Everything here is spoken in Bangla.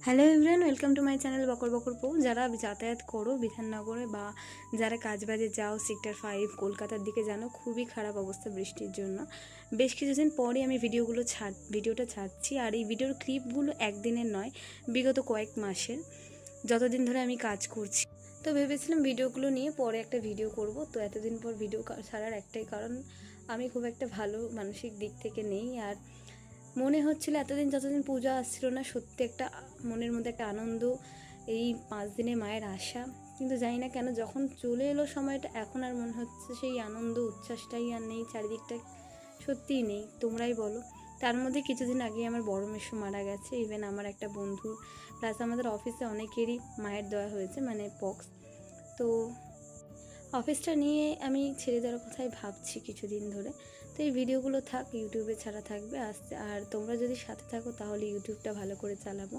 Hello everyone, welcome to my channel বকর বকর পো। যারা যাতায়াত করো বিধাননগরে বা যারা কাজবাজে যাও সেক্টর 5 কলকাতার দিকে জানো খুবই খারাপ অবস্থা বৃষ্টির জন্য। বেশ কিছুদিন পরে আমি ভিডিওটা ছাড়ছি, আর এই ভিডিওর ক্লিপগুলো একদিনের নয়, বিগত কয়েক মাসের, যতদিন ধরে আমি কাজ করছি। তো ভেবেছিলাম ভিডিওগুলো নিয়ে পরে একটা ভিডিও করব। তো এতদিন পর ভিডিও ছাড়ার একটাই কারণ, আমি খুব একটা ভালো মানসিক দিক থেকে নেই। আর মনে হচ্ছিল যতদিন পূজা আসছিল না, সত্যি একটা মনের মধ্যে একটা আনন্দ, এই 5 দিনে মায়ের আশা। কিন্তু জানি না কেন যখন চলে এলো সময়টা, এখন আর মনে হচ্ছে সেই আনন্দ উচ্ছ্বাসটাই আর নেই, চারিদিকটা সত্যিই নেই। তোমরাই বলো। তার মধ্যে কিছুদিন আগে আমার বড় মেসো মারা গেছে, ইভেন আমার একটা বন্ধু প্লাস আমাদের অফিসে অনেকেরই মায়ের দেওয়া হয়েছে, মানে পক্স। তো অফিসটা নিয়ে আমি ছেড়ে দেওয়ার কথাই ভাবছি কিছুদিন ধরে। তো এই ভিডিওগুলো থাক, ইউটিউবে ছাড়া থাকবে আসতে। আর তোমরা যদি সাথে থাকো তাহলে ইউটিউবটা ভালো করে চালাবো।